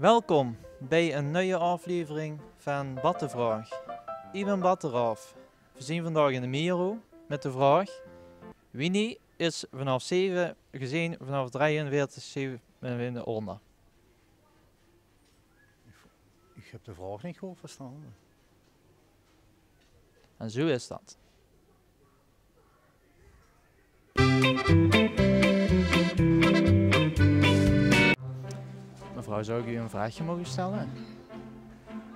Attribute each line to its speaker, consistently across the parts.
Speaker 1: Welkom bij een nieuwe aflevering van Battenvraag. Ik ben Battenraaf. We zijn vandaag in de Miro met de vraag: Winnie is vanaf 7 gezien, vanaf 43 7 in de onder.
Speaker 2: Ik heb de vraag niet goed verstaan.
Speaker 1: En zo is dat. Mevrouw, zou ik u een vraagje mogen stellen?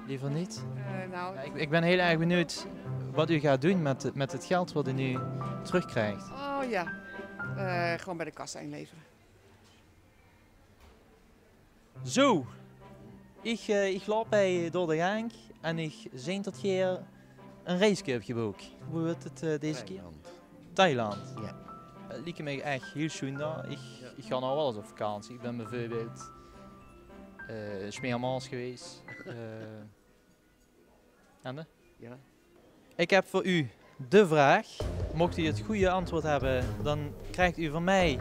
Speaker 1: Liever niet?
Speaker 3: Nou,
Speaker 1: Ja, ik ben heel erg benieuwd wat u gaat doen met het geld wat u nu terugkrijgt.
Speaker 3: oh ja, gewoon bij de kassa inleveren.
Speaker 1: Zo, ik loop bij door de gang en ik zie dat je een reisje hebt geboekt. Hoe heet het deze keer? Thailand.
Speaker 2: Ja.
Speaker 1: Het lijkt me echt heel schoon daar. Ik ga nou wel eens op vakantie. Ik ben bijvoorbeeld Smeermans geweest. En de?
Speaker 2: Ja.
Speaker 1: Ik heb voor u de vraag. Mocht u het goede antwoord hebben, dan krijgt u van mij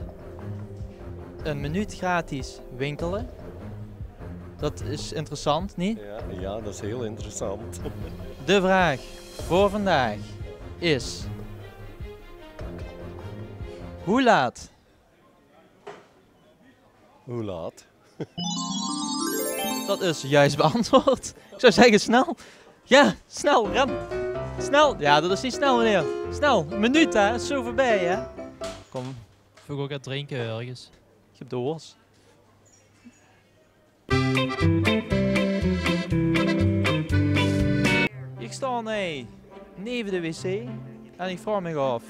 Speaker 1: een minuut gratis winkelen. Dat is interessant, niet?
Speaker 4: Ja, dat is heel interessant.
Speaker 1: De vraag voor vandaag is: hoe laat?
Speaker 4: Hoe laat?
Speaker 1: Dat is juist beantwoord. Ik zou zeggen snel. Ja, snel, ren. Snel. Ja, dat is niet snel, meneer. Snel, een minuut hè, is zo voorbij hè. Kom,
Speaker 5: Ik ook aan drinken ergens.
Speaker 1: ik heb de worst. Ik sta neven de wc en ik vraag me af,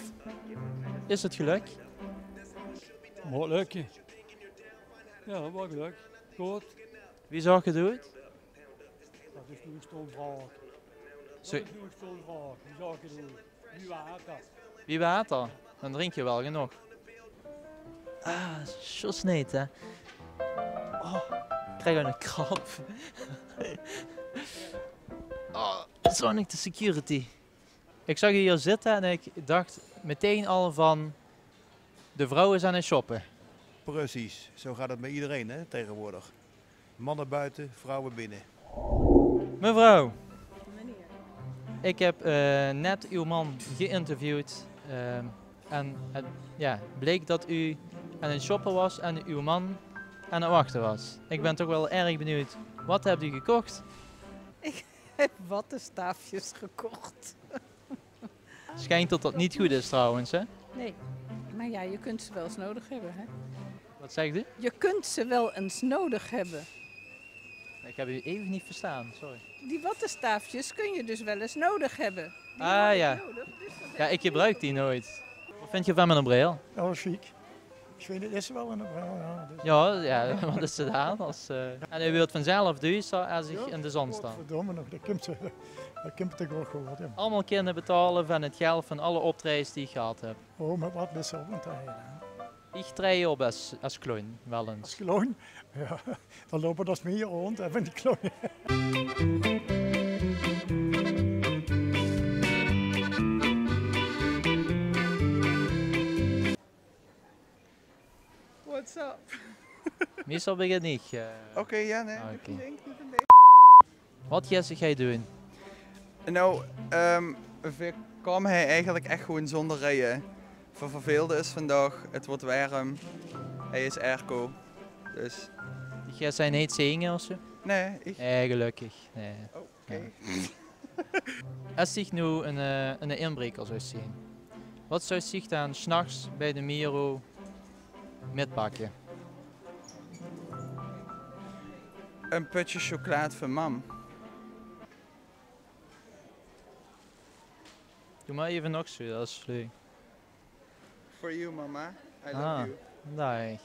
Speaker 1: is het geluk?
Speaker 6: Wat leuk. Ja, wat leuk. Goed.
Speaker 1: Wie zag je doet?
Speaker 6: Dat is nu een stomvraag.
Speaker 1: Zo-
Speaker 6: Dat is nu een stomvraag. Wie zou je doen? Wie waard dat?
Speaker 1: Wie weet dat? Dan drink je wel genoeg. Ah, zo sneed hè. Oh, ik krijg een krap. Oh, Sonic de security. Ik zag je hier zitten en ik dacht meteen al van, de vrouwen zijn aan het shoppen.
Speaker 2: Precies, zo gaat het met iedereen hè, tegenwoordig. Mannen buiten, vrouwen binnen.
Speaker 1: Mevrouw, ik heb net uw man geïnterviewd en het bleek dat u aan het shoppen was en uw man aan het wachten was. Ik ben toch wel erg benieuwd, wat hebt u gekocht?
Speaker 3: Ik heb wattenstaafjes gekocht.
Speaker 1: Schijnt dat dat niet goed is trouwens, hè?
Speaker 3: Nee, maar ja, je kunt ze wel eens nodig hebben, hè?
Speaker 1: Wat zegt u?
Speaker 3: Je kunt ze wel eens nodig hebben.
Speaker 1: Ik heb u even niet verstaan, sorry.
Speaker 3: Die wattenstaafjes kun je dus wel eens nodig hebben. Die
Speaker 1: Ah,
Speaker 3: had ik
Speaker 1: ja.
Speaker 3: nodig, dus dat
Speaker 1: Ja,
Speaker 3: heb
Speaker 1: ik gebruik die nooit. Wat vind je van mijn bril?
Speaker 6: Ja, chic. Ik vind het is wel een ja, dus.
Speaker 1: Ja, wat is het aan? En u wilt vanzelf duurzaam als ik in de zon sta.
Speaker 6: Verdomme nog, dat komt toch wel goed. Ja.
Speaker 1: Allemaal kinderen betalen van het geld van alle optredens die ik gehad heb.
Speaker 6: Oh, maar wat is er ook een tijd?
Speaker 1: Ik treed op als klein, wel
Speaker 6: Als
Speaker 1: eens.
Speaker 6: kloon, ja, dan lopen dat meer rond en van die kloon.
Speaker 3: What's up?
Speaker 1: Meestal begin ik.
Speaker 3: Oké, ja, nee.
Speaker 1: Oké. Wat Jesse ga je doen?
Speaker 7: Nou, we komen hij eigenlijk echt gewoon zonder rijden. Voor verveelde is vandaag, het wordt warm, hij is airco. Dus,
Speaker 1: Jij zijn niet zingen of zo?
Speaker 7: nee, ik...
Speaker 1: Nee, gelukkig. Nee.
Speaker 7: Oké.
Speaker 1: Als zich nu een inbreker zou zien, wat zou zich dan 's nachts bij de Miro metpakken?
Speaker 7: Een putje chocolade voor mam.
Speaker 1: Doe maar even nog zo, dat is leuk.
Speaker 7: For you mama, I love
Speaker 1: Ah,
Speaker 7: you.
Speaker 1: nee.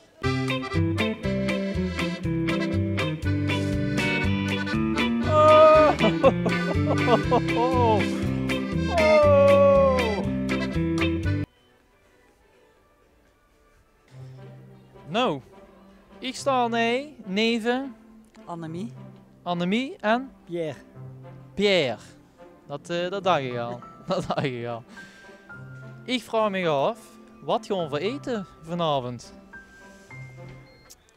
Speaker 1: Oh! Nou, ik sta neven
Speaker 8: Annemie.
Speaker 1: Annemie en
Speaker 8: Pierre.
Speaker 1: Pierre. Dat dacht ik al. Dat dacht ik al. Ik vraag me af, wat gaan we eten vanavond?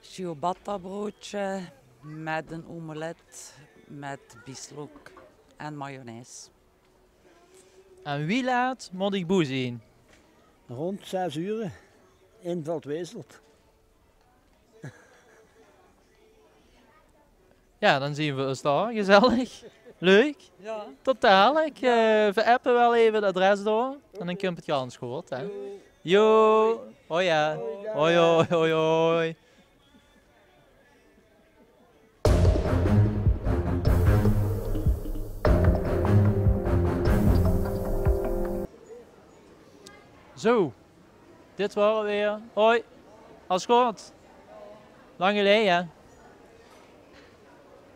Speaker 8: Ciabatta broodje Met een omelet met bieslook en mayonaise.
Speaker 1: En wie laat moet ik boe zien?
Speaker 9: Rond 6 uur in Veldweselt.
Speaker 1: Ja, dan zien we ons daar. Gezellig. Leuk.
Speaker 8: Ja.
Speaker 1: Totaal. Ik verappen wel even het adres door. En dan komt het gans goed. Hè. Yo. Hoi ja. Hoi hoi hoi hoi. Zo. Dit waren we weer. Hoi. Alles goed? Lang geleden.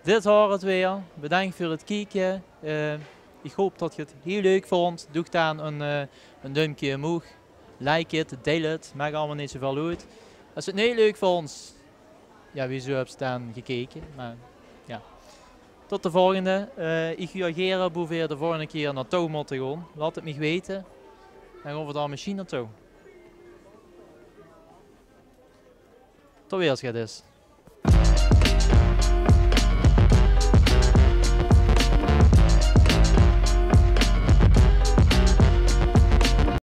Speaker 1: Dit was het weer. Bedankt voor het kijken. Ik hoop dat je het heel leuk vond. Doe dan een duimpje omhoog. Like het, deel het. Maakt allemaal niet zoveel uit. Als je het niet leuk vond, ja, wieso heb je dan gekeken? Maar ja. Tot de volgende. Ik reageer op weer de volgende keer naar toe moeten gaan. Laat het me weten. En gaan we daar misschien naartoe. Tot weer als het is.